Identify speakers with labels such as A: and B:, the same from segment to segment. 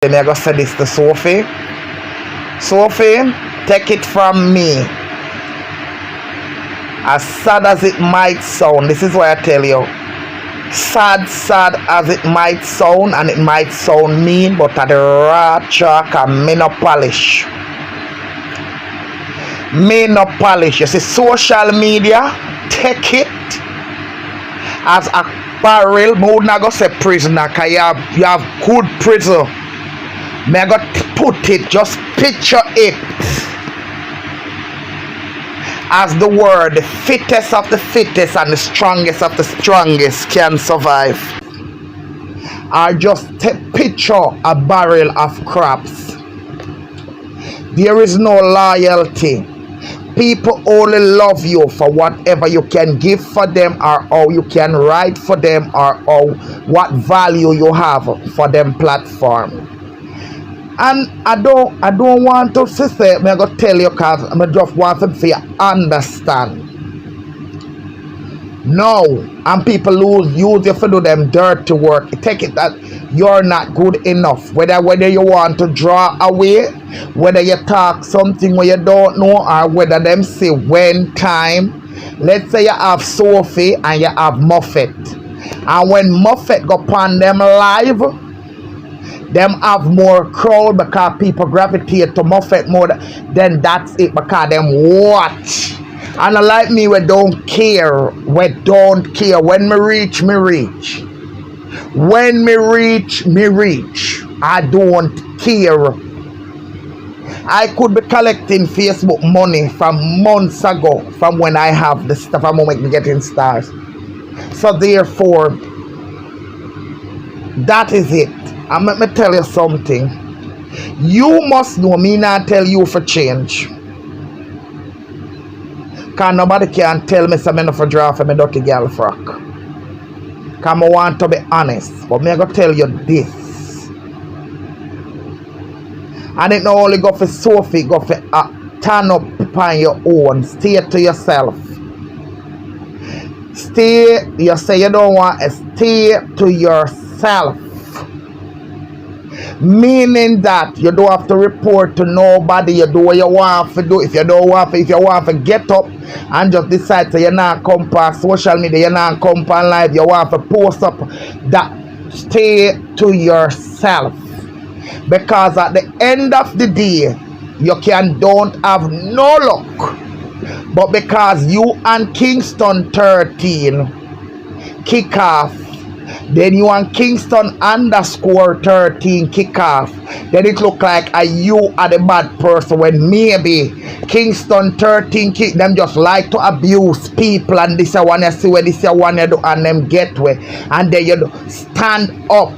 A: I'm going to say this to Sophie. Sophie, take it from me. As sad as it might sound, this is what I tell you. Sad as it might sound, and it might sound mean, but at the raw chalk and me no polish. Me no polish. You see, social media, take it as a barrel. I would not go say prisoner, because you have good prison. Me I got put it, just picture it as the word, the fittest of the fittest and the strongest of the strongest can survive. Or just picture a barrel of crops. There is no loyalty. People only love you for whatever you can give for them, or how you can write for them, or what value you have for them platform. And I don't want to say, I'm going to tell you, because I just want to say, understand. No, and people use you for do them dirty work. Take it that you're not good enough. Whether you want to draw away, whether you talk something where you don't know, or whether them say when time. Let's say you have Sophie and you have Muffet. And when Muffet go upon them live, them have more crowd because people gravitate to Muffet more. Then that's it, because them watch. And like me, we don't care. We don't care. When me reach, me reach. When me reach, me reach. I don't care. I could be collecting Facebook money from months ago, from when I have the stuff I'm making getting stars. So therefore, that is it. And let me tell you something. You must know me not tell you for change. Because nobody can tell me something enough for draw for my dirty girl frock. Because I want to be honest. But me I going to tell you this. And it not only go for Sophie, go for turn up upon your own. Stay to yourself. Stay, you say you don't want to stay to yourself. Meaning that you don't have to report to nobody. You do what you want to do. If you want to get up and just decide to you not come on social media, you not come on live, you want to post up, that stay to yourself. Because at the end of the day, you don't have no luck. But because you and Kingston 13 kick off, then you and Kingston _13 kick off, then it look like you are the bad person, when maybe Kingston 13 kick them just like to abuse people, and this is one you see where this is one you do and them get where, and then you do stand up,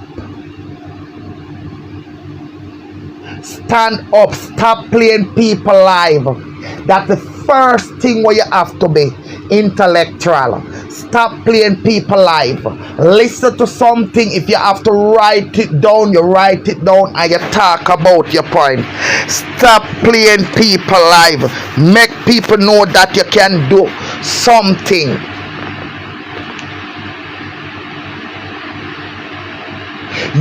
A: stop playing people live. That's the first thing where you have to be intellectual. Stop playing people live. Listen to something. If you have to write it down, you write it down and you talk about your point. Stop playing people live. Make people know that you can do something.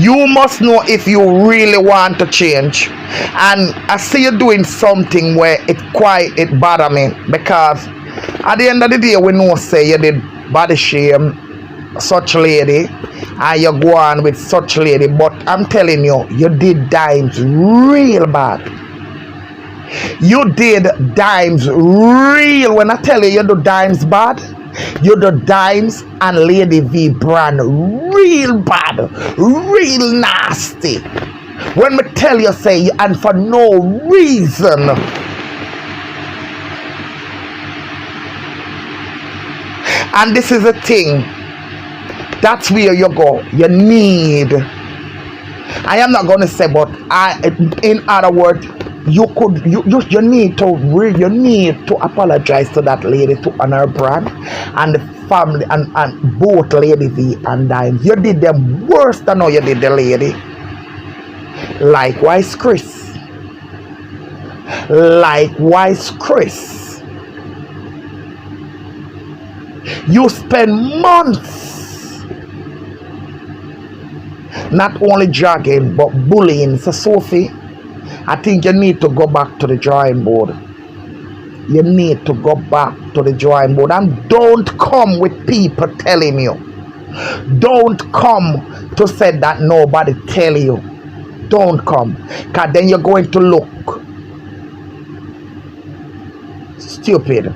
A: You must know if you really want to change. And I see you doing something where it bother me, because at the end of the day, we know say you did body shame such lady and you go on with such lady, but I'm telling you, you did dimes real bad. You did dimes real. When I tell you do dimes bad, you do dimes and Lady V brand real bad, real nasty. When me tell you say, and for no reason. And this is the thing. That's where you go. You need. I am not going to say, but in other words, you need to apologize to that lady, to honor brand and the family and both Lady V and Dime. You did them worse than how you did the lady. Likewise, Chris. You spend months Not only dragging, but bullying. So, Sophie, I think you need to go back to the drawing board. You need to go back to the drawing board and don't come with people telling you. Don't come to say that nobody tell you. Don't come. Because then you're going to look stupid.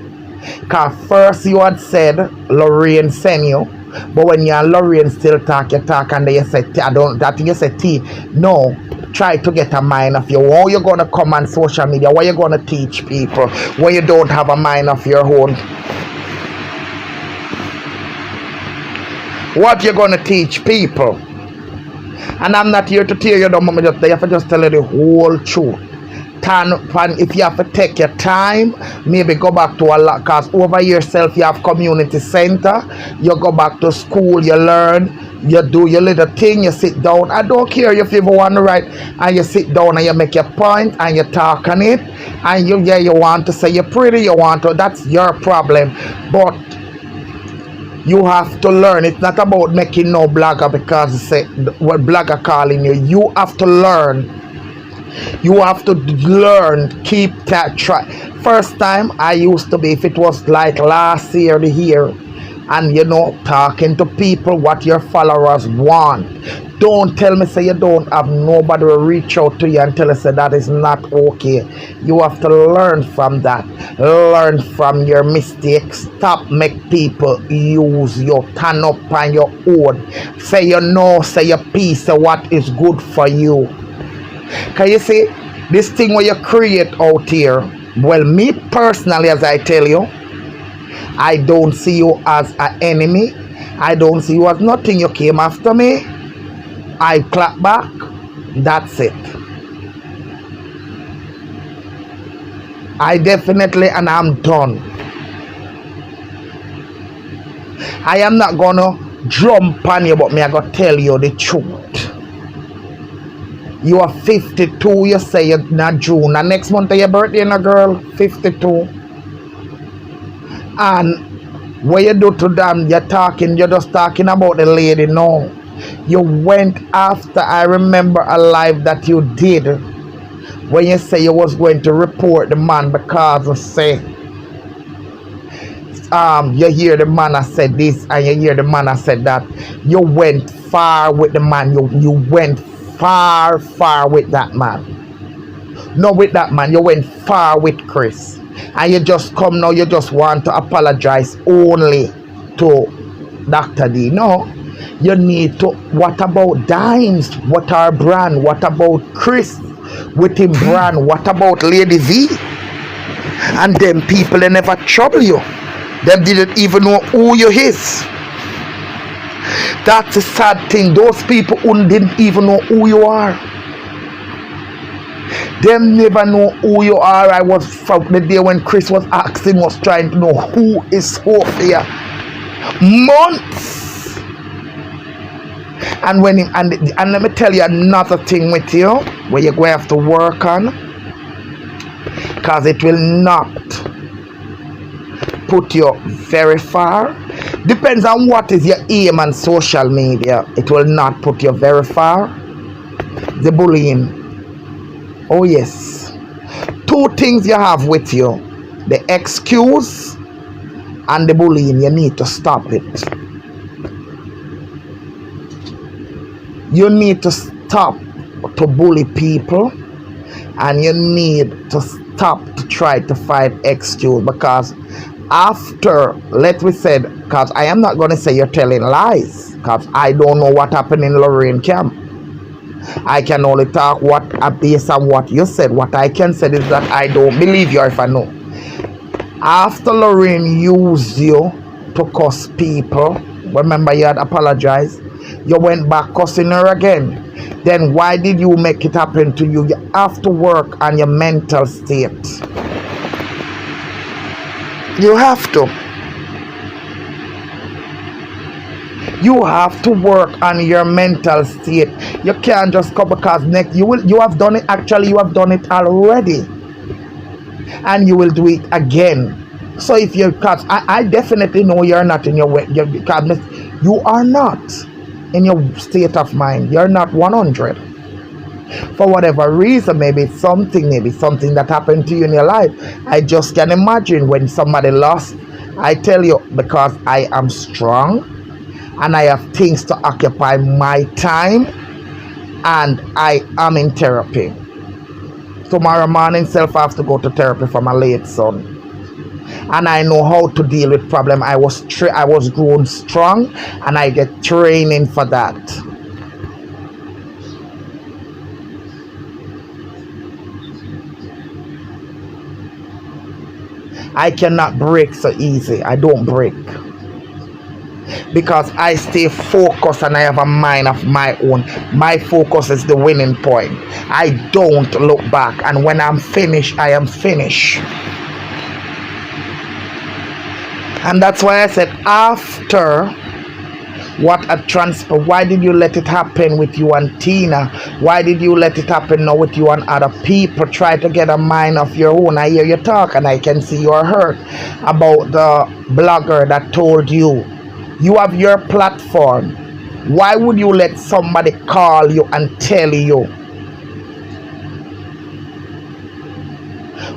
A: Because first you had said Lorraine sent you. But when you and Lorraine still talk, you talk and then you say, I think you say T. No. Try to get a mind of your own. You're going to come on social media. What you're going to teach people when you don't have a mind of your own? What you're going to teach people? And I'm not here to tear you down, but you have to just tell you the whole truth. If you have to take your time, maybe go back to a lot, because over yourself you have community center, you go back to school, you learn, you do your little thing, you sit down. I don't care if you ever want to write and you sit down and you make your point and you talk on it, and you want to say you're pretty, you want to, that's your problem. But you have to learn. It's not about making no blogger because say what blogger calling you. You have to learn. You have to learn. Keep that track. First time I used to be, if it was like last year, the year, and you know, talking to people what your followers want. Don't tell me say you don't have nobody will reach out to you and tell you say that is not okay. You have to learn from that. Learn from your mistakes. Stop make people use you. Turn up on your own. Say you know, say your piece, say what is good for you. Can you see this thing where you create out here? Well, me personally, as I tell you, I don't see you as an enemy. I don't see you as nothing. You came after me, I clap back. That's it. I definitely, and I'm done. I am not gonna jump on you, but me I gotta tell you the truth. You are 52, you say you're not June. And next month your birthday, no girl, 52. And what you do to them, you're just talking about the lady. No. You went after, I remember a live that you did when you say you was going to report the man because of say you hear the man has said this and you hear the man has said that. You went far with the man. You went far with that man. Not with that man, you went far with Chris. And you just come now, you just want to apologize only to Dr. D. No, you need to. What about Dimes? What are brand? What about Chris with him brand? What about Lady V? And them people, they never trouble you. Them didn't even know who you is. That's a sad thing. Those people who didn't even know who you are. Them never know who you are. I was from the day when Chris was asking, was trying to know who is Sophie. Months. And when him, and let me tell you another thing with you, where you're going to have to work on, because it will not put you very far. Depends on what is your aim on social media. It will not put you very far. The bullying. Oh yes. Two things you have with you. The excuse and the bullying. You need to stop it. You need to stop to bully people. And you need to stop to try to find excuse, because after, let me say, because I am not going to say you're telling lies, because I don't know what happened in Lorraine camp. I can only talk based on what you said. What I can say is that I don't believe you if I know. After Lorraine used you to cuss people, remember you had apologized, you went back cussing her again. Then why did you make it happen to you? You have to work on your mental state. You have to. You have to work on your mental state. You can't just come because next you have done it. Actually, you have done it already, and you will do it again. So if you're, because I definitely know you're not in your way. You are not. in your state of mind. You're not 100. For whatever reason, maybe something that happened to you in your life. I just can imagine when somebody lost. I tell you, because I am strong and I have things to occupy my time, and I am in therapy. Tomorrow morning self I have to go to therapy for my late son. And I know how to deal with problem. I was grown strong, and I get training for that. I cannot break so easy. I don't break because I stay focused and I have a mind of my own. My focus is the winning point. I don't look back, and when I'm finished, I am finished. And that's why I said, after what a transfer, why did you let it happen with you and Tina? Why did you let it happen now with you and other people? Try to get a mind of your own. I hear you talk and I can see you are hurt about the blogger that told you. You have your platform. Why would you let somebody call you and tell you?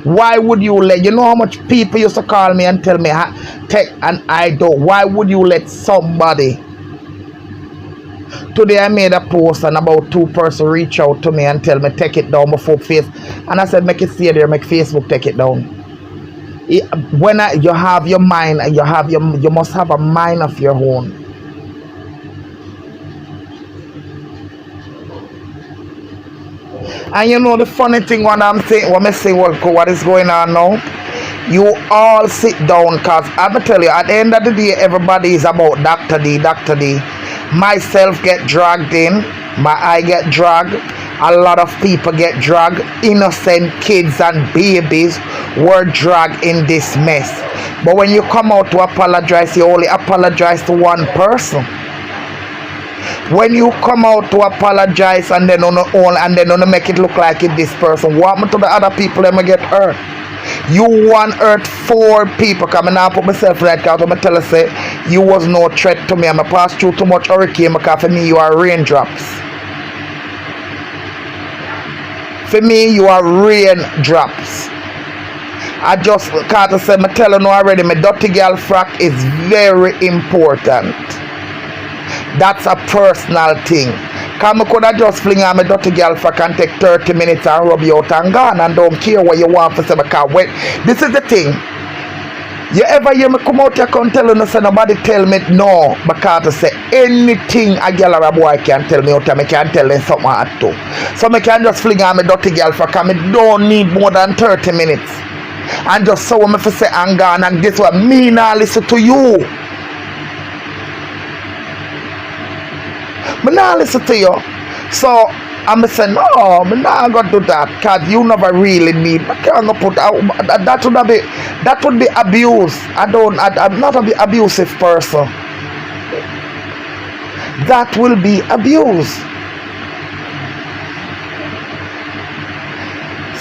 A: Why would you let, you know how much people used to call me and tell me, and I don't. Why would you let somebody? Today I made a post and about 2 persons reach out to me and tell me take it down before face. And I said make it stay there, make Facebook take it down. When you have your mind, you must have a mind of your own. And you know the funny thing when I'm saying, when I say what is going on now, you all sit down, because I will tell you, at the end of the day, everybody is about Dr. D, Dr. D. Myself get dragged in, I get dragged, a lot of people get dragged, innocent kids and babies were dragged in this mess. But when you come out to apologize, you only apologize to one person. When you come out to apologize and then on make it look like it this person, what happened to the other people that may get hurt? You want hurt 4 people. Come and I put myself right out. I'm tell you say you was no threat to me. I'm pass through too much hurricane because for me you are raindrops. For me you are raindrops. I just can't say I tell you no already, my dirty girl frack is very important. That's a personal thing. Because I could have just fling on my dirty girl frack and take 30 minutes and rub you out and gone and don't care what you want to say. Because this is the thing. You ever hear me come out here and tell you, say nobody tell me no, because to say anything a girl or a boy can tell me out here, I can tell them something I have to. So I can just fling on my dirty girl frack and I don't need more than 30 minutes. And just so me for say and gone, and guess what? Me not listen to you. Me not listen to you. So I'm saying no, I'm not gonna do that because you never really need. I can't put out that would be abuse. I'm not an abusive person. That will be abuse.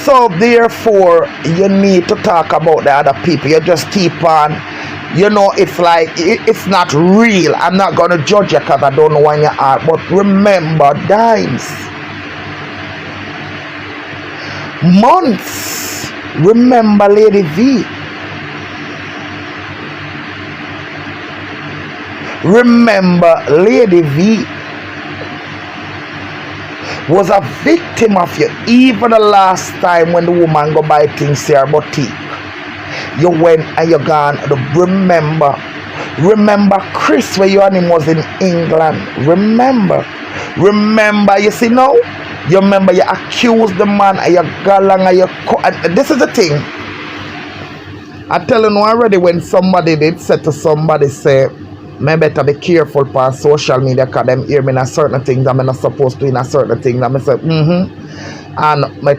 A: So therefore you need to talk about the other people. You just keep on, you know, it's like it's not real. I'm not gonna judge you because I don't know when you are, but remember dimes, months. Remember Lady V. Remember Lady V was a victim of you. Even the last time when the woman go buy things to her boutique, you went and you gone. Remember Chris where you and him was in England. Remember you see now, you remember you accused the man and you got along and you and this is the thing. I tell you already, when somebody did say to somebody say, I better be careful on social media because them hear me in a certain things I'm not supposed to in a certain things. And I say, And I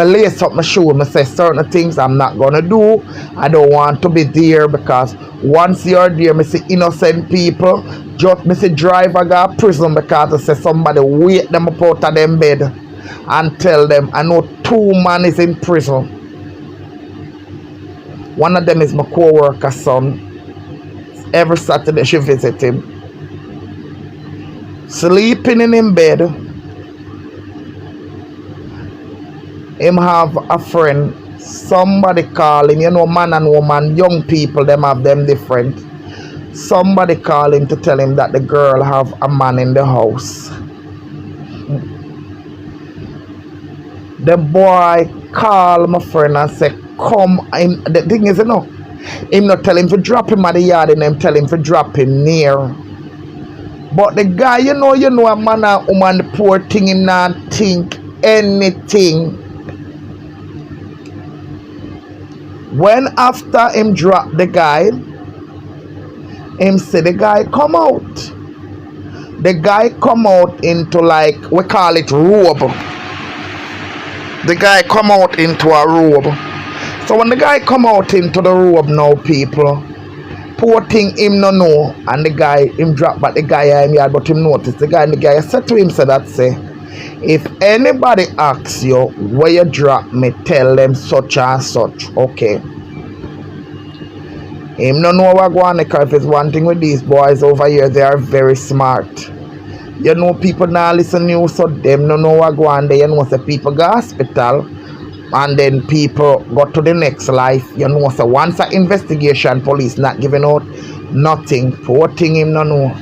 A: lace up my shoe and I say certain things I'm not gonna do. I don't want to be there because once you're there, I see innocent people, just I see driver go to prison because I say somebody wake them up out of them bed and tell them I know 2 men is in prison. One of them is my co-worker's son. Every Saturday she visit him. sleeping in him bed. Him have a friend, somebody call him, man and woman, young people, them have them different. Somebody call him to tell him that the girl have a man in the house. The boy call my friend and say, come. The thing is, him not tell him to drop him at the yard, and him tell him to drop him near. But the guy, a man and woman, the poor thing, him not think anything. When after him drop the guy, him say the guy come out. The guy come out into, like, we call it robe. The guy come out into a robe. So when the guy come out into the robe now, people, poor thing him no know, and the guy him drop back the guy him yard, but him notice the guy, and the guy said to him, say that, say, if anybody asks you where you drop me, tell them such and such. Okay. Him no know what go on, because it's one thing with these boys over here, they are very smart. People now listen to you, so them no know what go on there. So people go hospital, and then people go to the next life. So once an investigation, police not giving out nothing. Poor thing him no know.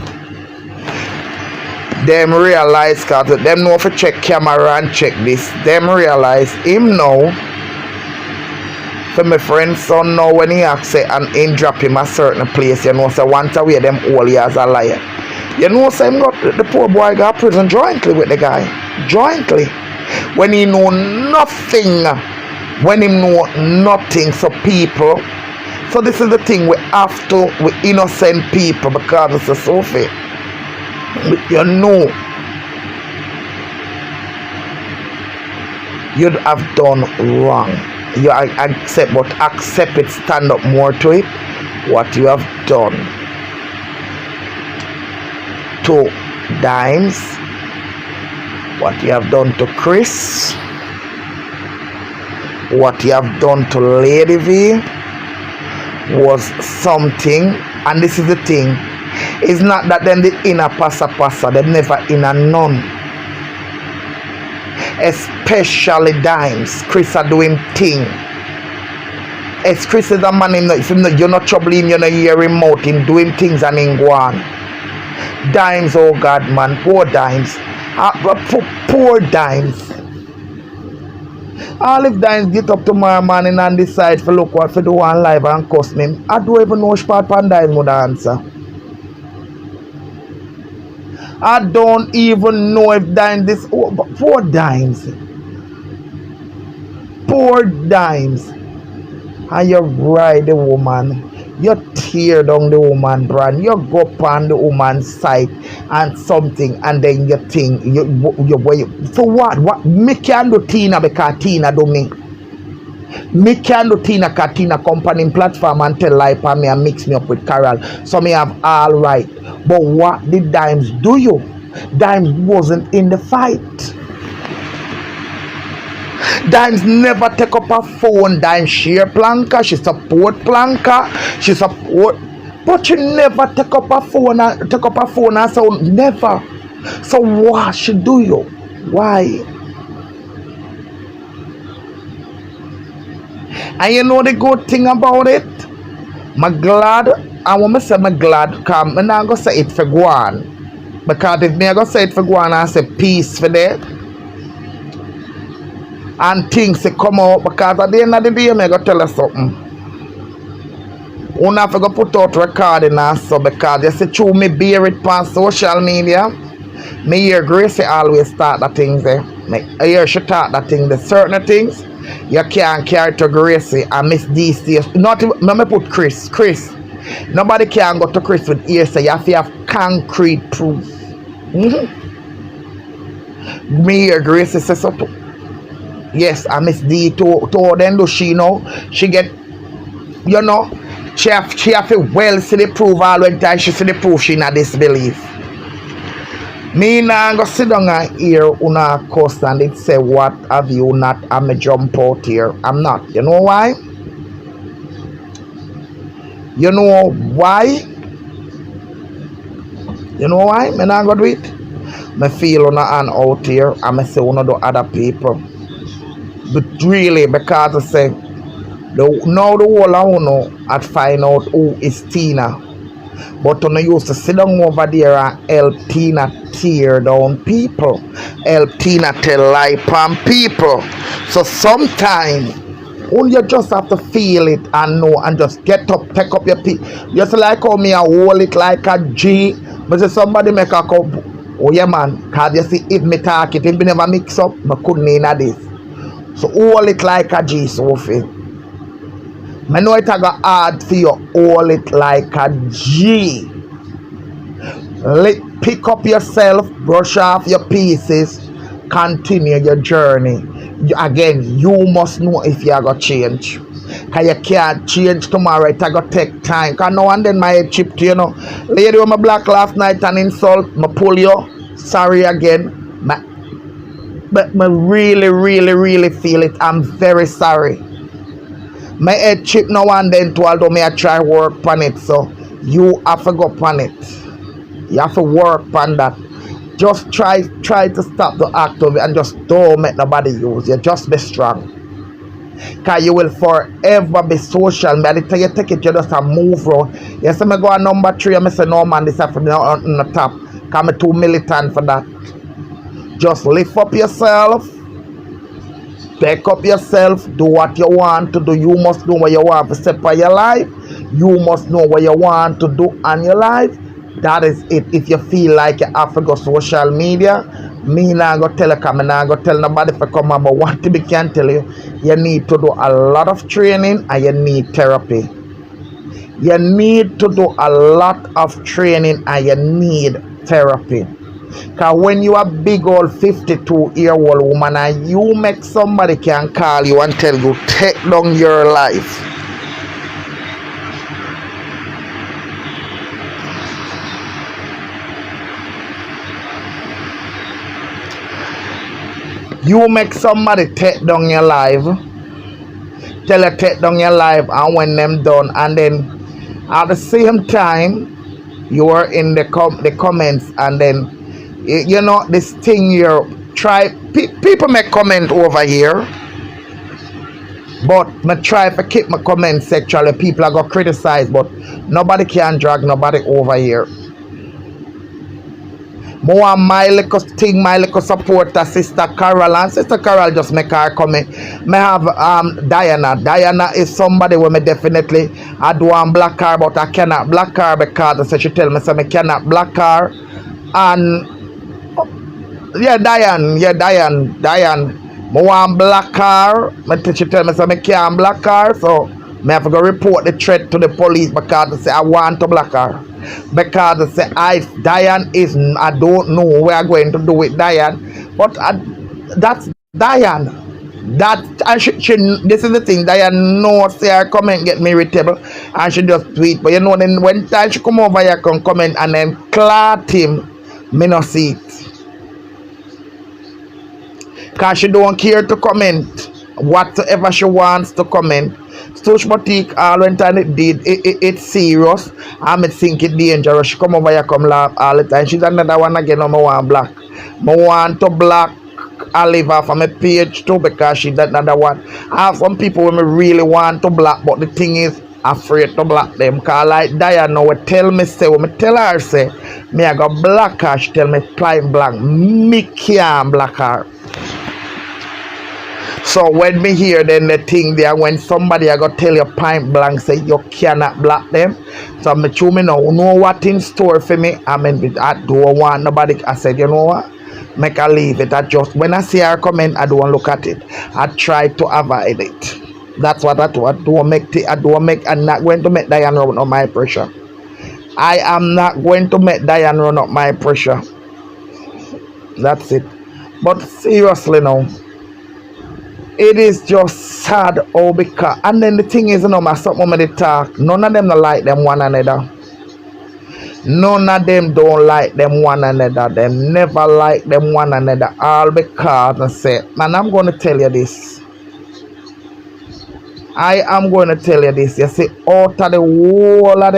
A: Them realize, cause them know if you check camera and check this. Them realize him now. For my friend's son now, when he asks it and him drop him a certain place, so once away them all he as a liar. So him got the poor boy got prison jointly with the guy. Jointly. When he know nothing. When him know nothing. So people. So this is the thing, we have to, we innocent people, because it's a Sophie. You'd have done wrong. You accept, but accept it, stand up more to it. What you have done to Dimes, what you have done to Chris, what you have done to Lady V was something. And this is the thing, it's not that them the inner passa, them never inner none. Especially Dimes. Chris are doing thing. As Chris is a man, you're not troubling him, you're not hearing him out, him doing things and him go on. Dimes, oh God, man, poor Dimes. Poor Dimes. All if Dimes get up tomorrow morning and decide for look what for do one live and cuss me, I don't even know which part pan Dimes would answer. I don't even know if Dimes this. Oh, poor Dimes. Poor Dimes. And you ride the woman. You tear down the woman brand. You go on the woman's side and something, and then you think you for what? What me can do Tina because Tina do me. Me can do Tina because Tina company platform and tell lie for me and mix me up with Carol. So me have all right. But what did Dimes do you? Dimes wasn't in the fight. Dimes never take up a phone. Dimes share Planka. She support Planka. She support. But she never take up a phone and so never. So what she do you? Why? And you know the good thing about it? I'm glad. I want to say I'm glad because I'm not going to say it for go on. Because if I'm going to say it for go on, I say peace for that. And things to come out, because at the end of the day, I'm going to tell you something. You have to put out recording and so, because you see through me bear it on social media. Me hear Gracie always start the things there. I hear she talk that thing, the certain things you can't carry to Gracie and miss these days. Not even, let me put Chris. Nobody can go to Chris with ear, so you have to have concrete proof. Me hear Gracie say so too. Yes, I miss D to then do she know. She get, she have to well see the proof all the time. She see the proof she not disbelief. Me now go sit down and hear una cuss and it say what have you not, I'm a jump out here. I'm not. You know why? You know why? Me not go do it. Me feel on hand out here and me say one of the other people. But really, because I say now the whole I know I'd find out who is Tina. But when I used to sit down over there and help Tina tear down people, help Tina tell lie upon people. So sometimes you just have to feel it and know and just get up, take up your feet. Just like how me I hold it like a G. But if somebody make a cup, oh yeah man, cause you see if me talk it, if me never mix up, I couldn't in this. So hold it like a G, Sophie. I know it's hard for you hold it like a G. Pick up yourself, brush off your pieces, continue your journey. Again, you must know if you are going to change. Because you can't change tomorrow, it's going to take time. Because now and then my head chipped, you know. Lady with my black last night and insult, I pull you, sorry again. But I really, really, really feel it. I'm very sorry. My head chip now and then too, although me I try work on it. So you have to go on it. You have to work on that. Just try to stop the act of it and just don't make nobody use you. Just be strong. Because you will forever be social. By the time you take it, you just have move around. You see me go on number 3 and I say no man, this have to be on the top. Because I'm too militant for that. Just lift up yourself. Pick up yourself, do what you want to do. You must know what you want to step for your life. You must know what you want to do on your life. That is it. If you feel like you have to go social media, me not go tell you, come not go tell nobody to come about what to be can tell you. You need to do a lot of training and you need therapy. You need to do a lot of training and you need therapy. Because when you are big old 52-year-old woman and you make somebody can call you and tell you take down your life, you make somebody take down your life, tell you take down your life, and when them done, and then at the same time you are in the comments, and then you know this thing here, people make comment over here, but I try to keep my comment section. People are gonna criticize, but nobody can drag nobody over here. More my little thing, my little supporter, Sister Carol, and Sister Carol just make her comment. Me have Diana. Diana is somebody where me definitely I do want black her, but I cannot black her because she tell me so I cannot black her. And yeah, Diane. I want black her. She tell me so I can't black her, so I have to go report the threat to the police because they say I want to black her. Because they say Diane is, I don't know what we are going to do with Diane, but that's Diane. That and she this is the thing. Diane knows say her comment get me irritable and she just tweet. But you know then when time she come over here can comment and then clat him, me no see it. Because she don't care to comment whatever she wants to comment. Stouch Boutique all when time it did it's serious. I think it dangerous. She come over here come laugh all the time. She's another one again. I want black. I want to black Oliver from my page too because she's another one. I have some people who me really want to black, but the thing is afraid to black them. Cause like Diana will tell me say, when me tell her say me I go black her, she tell me plain black. Me can't black her. So when me hear then the thing there, when somebody I go tell you point blank say you cannot block them, so me true me know what in store for me. I mean I don't want nobody. I said you know what, make her leave it. I just when I see her comment I don't look at it. I try to avoid it. That's what I do. I'm not going to make Diane run up my pressure. I am not going to make Diane run up my pressure. That's it. But seriously now, it is just sad because and then the thing is, you know, my something when they talk, none of them don't like them one another. None of them don't like them one another. They never like them one another. All because I say, man, I'm going to tell you this. I am going to tell you this. You see, out of the whole of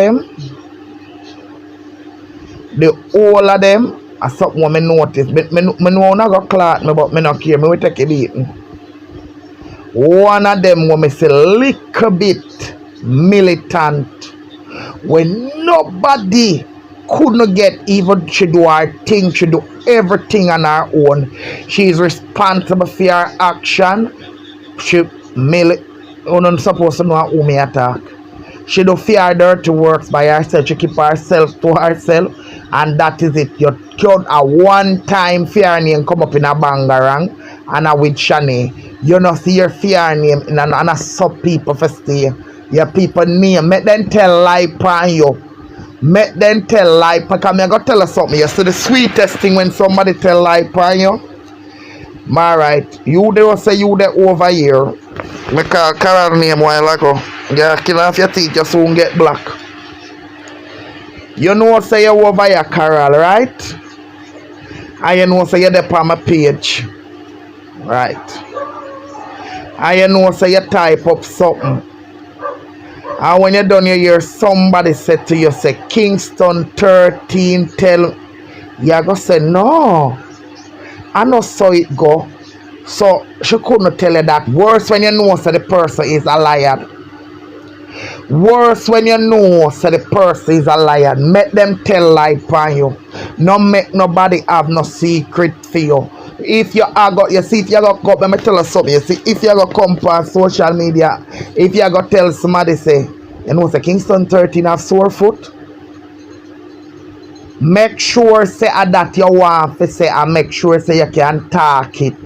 A: them, I something what me notice. But me know not go clot me, but me not care. Me will take a beating. One of them when me say little bit militant. When nobody couldn't get even she do her thing, she do everything on her own. She is responsible for her action. She not supposed to know who me attack. She do fear dirty works by herself. She keep herself to herself, and that is it. You killed a one time fear name come up in a bangarang and a with Shani. You know see your fear name in and a sub people for stay. Your people name. Make them tell lie upon you. Make them tell lie. Because I'm going to tell you something. You see the sweetest thing when somebody tell lie upon you. Alright. You they will say you there over here. Make a Carol name while ago. Yeah, kill off your teeth, you soon get black. You know say you over here, Carol, right? And you know say you're there on my page. Right. And you know say you type up something. And when you're done you hear somebody say to you, say Kingston 13 tell you go say no. I know so it go. So she couldn't tell you that. Worse when you know say the person is a liar. Worse when you know say the person is a liar. Make them tell lie upon you. No make nobody have no secret for you. If you are got, you see, if you got go, let me tell you something. You see, if you got come on social media, if you got tell somebody say, you know, say Kingston 13 have sore foot. Make sure say that you want to say and make sure say you can talk it.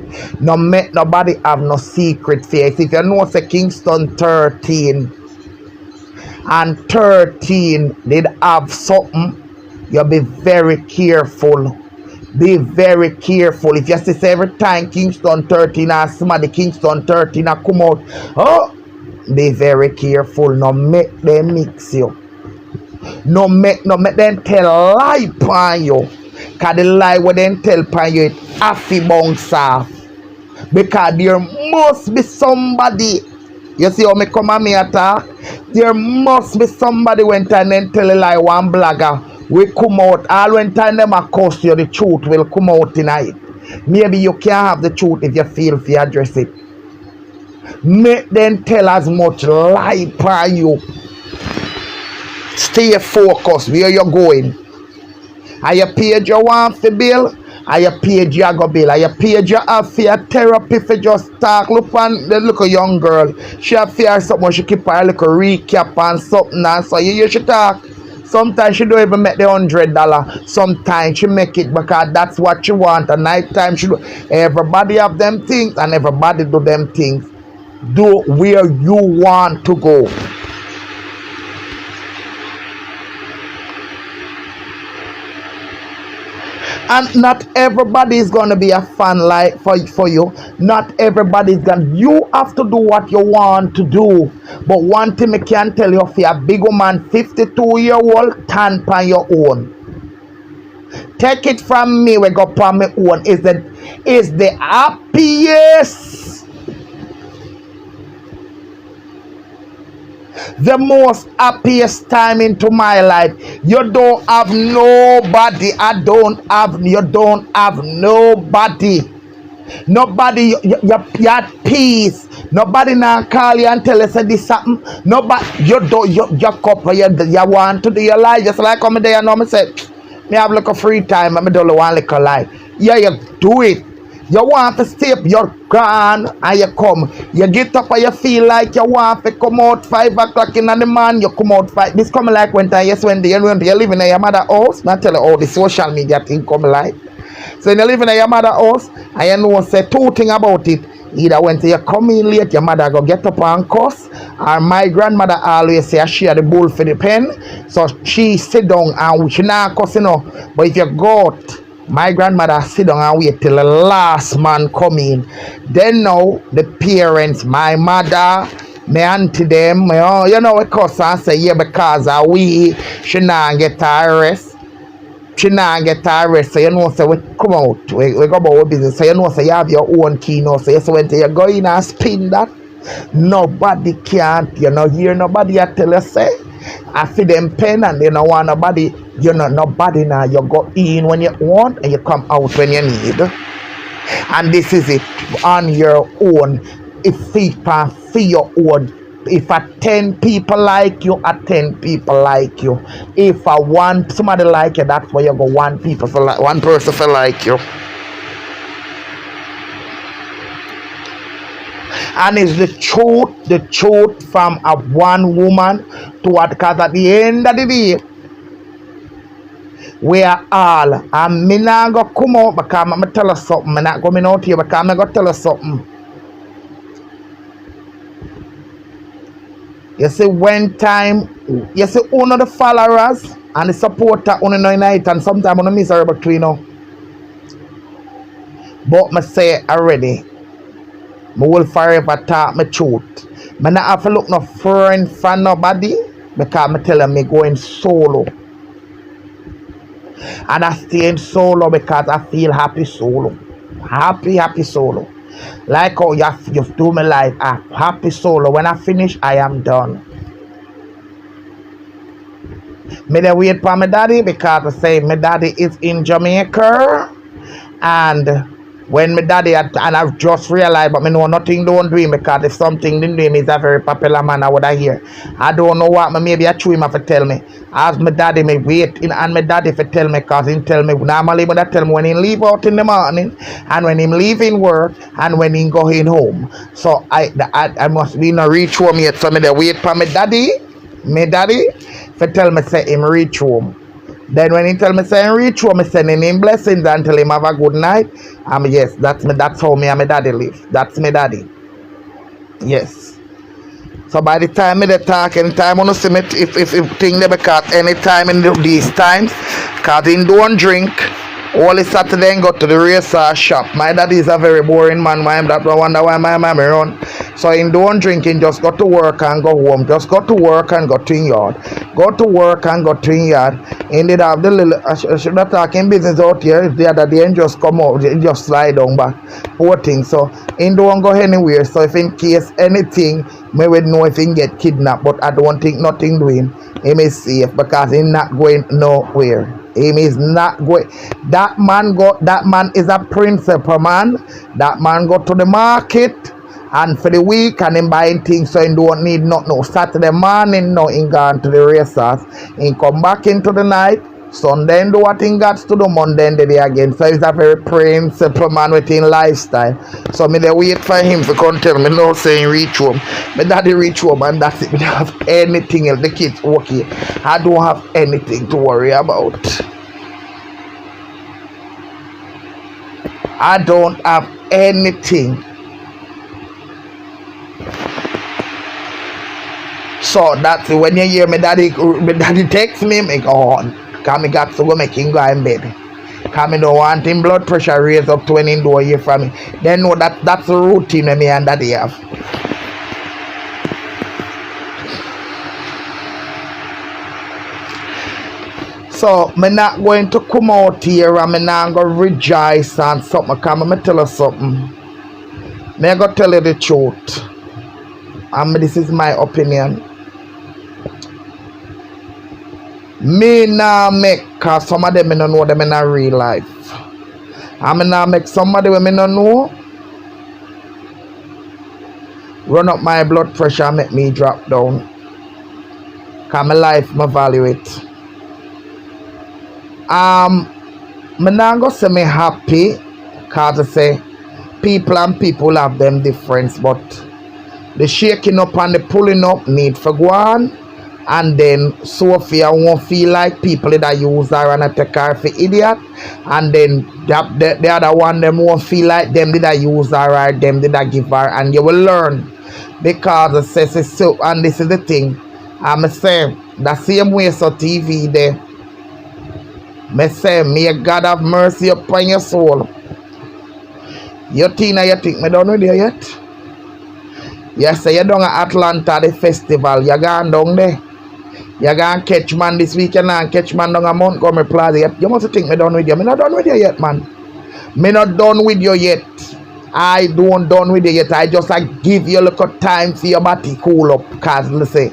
A: No make nobody have no secret face. If you know say Kingston 13 and 13 did have something, you be very careful. Be very careful. If you say every time Kingston 13 or somebody Kingston 13 come out, oh, be very careful. No make them mix you. No make them tell lie upon you. Cause the lie what them tell upon you it affy bounce off. Because there must be somebody. You see how me come and me attack? There must be somebody when time and tell a lie one blogger will come out. All when time them accuse you, the truth will come out tonight. Maybe you can't have the truth if you feel if you address it. Make them tell as much lie upon you. Stay focused where you're going. Are you paid you want for bill? Are you paid you go bill? Are you paid you have for your therapy for just talk? Look on the little young girl. She have fear something. She keep her little recap and something and so you should talk. Sometimes she don't even make the $100. Sometimes she make it because that's what she want. At night time she do. Everybody have them things and everybody do them things. Do where you want to go. And not everybody is going to be a fan like for you. Not everybody is going to. You have to do what you want to do. But one thing I can tell you, if you're a big woman, 52-year-old, stand by your own. Take it from me, we go on my own. Is the happiest, the most happiest time into my life. You don't have nobody. You don't have nobody. Nobody, you're at peace. Nobody now call you and tell you say this something. Nobody, you don't, you couple, you want to do your life. Just like I'm there, and I say, me have like a free time, and I don't want like a life. Yeah, you do it. You want to stay up, you're gone and you come. You get up and you feel like you want to come out 5 o'clock in the morning, you come out 5. This come like when time, yes, when you're living in your mother's house. Not tell you all the social media thing come like. So when you're living in your mother's house, and you know say two things about it. Either when you come in late, your mother go get up and cuss, or my grandmother always say she had the bull for the pen. So she sit down and she not cuss, you know. But if you go out, my grandmother sit down and wait till the last man come in. Then now the parents, my mother, my auntie them, you know, we cuss and say, yeah, because she not get her rest. She not get her rest. So you know, so we come out, we go about our business. So you know, so you have your own key now. So when you go in and spin that, nobody can't, you know, hear nobody tell you say, I feel them pen and they don't want nobody You're not nobody now. You go in when you want and you come out when you need. And this is it on your own. If people for your own. If a 10 people like you, a 10 people like you. If I want somebody like you, that's why you go one people for like one person for like you. And it's the truth from a one woman to what, because at the end of the day, we are all, and me not go come out because I'm going to tell us something. I'm not coming out here because I'm going to tell us something. You see, when time, you see, one of the followers and the supporter on the night, and sometimes on the miserable too, you know. But I say already, I will forever talk my truth. I not have to look no friend for nobody because I tell them me going solo. And I stay in solo because I feel happy solo. Happy solo. Like how you've do my life, happy solo. When I finish, I am done. Me dey wait for my daddy because I say my daddy is in Jamaica. And when my daddy and I've just realized, but me know nothing don't do him because if something didn't do him, he's a very popular man. I would have hear. I don't know what, maybe I chew him have to tell me. As my daddy me wait in and my daddy for tell me because he tell me normally when I tell me when he leave out in the morning and when him leaving work and when he going home. So I must be in a reach home yet. So me dey wait for my daddy for tell me say him reach home. Then when he tell me say reach home, I sending him blessings and tell him have a good night. Yes, that's how me and my daddy live. That's my daddy. Yes. So by the time me dey talk, anytime I see me if thing they because anytime in these times, cause he don't drink. Only Saturday and go to the racer shop. My daddy is a very boring man. That's no wonder why my mama run. So he don't drink, he just go to work and go home. Just go to work and go to yard. Go to work and go to yard. He did have the little I should not talking business out here. The other day and just come out, he just slide down back. Poor thing. So he don't go anywhere. So if in case anything, me would know if he get kidnapped. But I don't think nothing doing. He is safe because he not going nowhere. He is not going. That man is a principal man. That man go to the market and for the week and him buying things so he don't need no Saturday morning no he gone to the racers. He come back into the night. Sunday do what he got to do, Monday and the day again. So he's a very principal man within lifestyle. So me they wait for him to come tell me no saying reach home. My daddy reach home and that's it. We don't have anything else. The kids okay. I don't have anything to worry about. I don't have anything. So that's when you hear my daddy text me go on. Cause me got to go make him go in bed. Cause me don't want him blood pressure raise up to when he do hear from me. Then know that's the routine me and daddy have. So me not going to come out here and me not going to rejoice and something. Cause me tell you something. Me go tell you the truth. And this is my opinion. Me nah make, cause some of them me don't know them in a real life. And me nah make somebody when me don't know run up my blood pressure and make me drop down. Cause my life, me value it. Me nah go say me happy, cause I say people and people have them difference, but the shaking up and the pulling up need for go on. And then Sophie won't feel like people that use her and take her for idiot. And then the other one them won't feel like them did I use her or them did I give her. And you will learn. Because it says so, and this is the thing. I'm saying the same way so TV there. Me say, may God have mercy upon your soul. You think me done with you yet? Yes, you down at Atlanta the festival. You gone down there. You gonna catch man this weekend and catch man down a Montgomery Plaza. You must think me done with you. Me not done with you yet, man. Me not done with you yet. I don't done with you yet. I just give you a little time for your body cool up. Cause let's say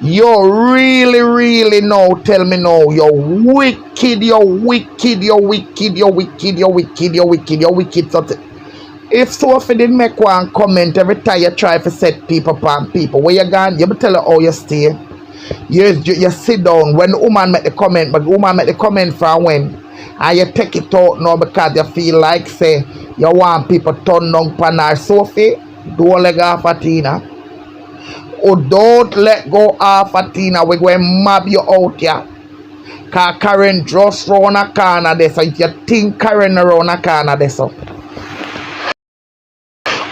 A: You really now tell me now, you're wicked, you're wicked, you're wicked, you're wicked, you're wicked, you're wicked, you're wicked. So if Sophie didn't make one comment every time you try to set people upon people, where you gone, you be tell her how you stay. You sit down when the woman make the comment, but the woman make the comment from when, and you take it out now because you feel like say you want people turn down pan her. Sophie, don't let go of a Tina. Oh, don't let go of a Tina. We're going to mob you out here. Because Karen just round a corner there. So if you think Karen around a corner there, so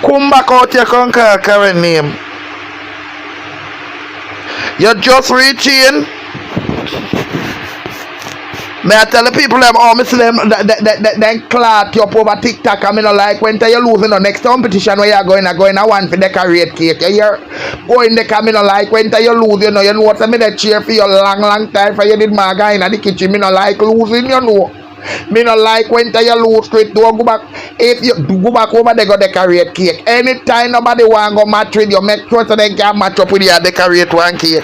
A: come back out here, come call Karen name. You just reach in. May I tell the people them how me see them clot you up over TikTok and me no like when you losing the next competition where you're going a one for decorate cake. You hear? Going there me no like when you lose, you know what I mean, they cheer for you long time for you did my guy in the kitchen. Me no like losing, you know. Me no like when you lose straight, don't go back. If you go back over there go decorate cake. Anytime nobody want go match with you, make sure so they can match up with you and decorate one cake.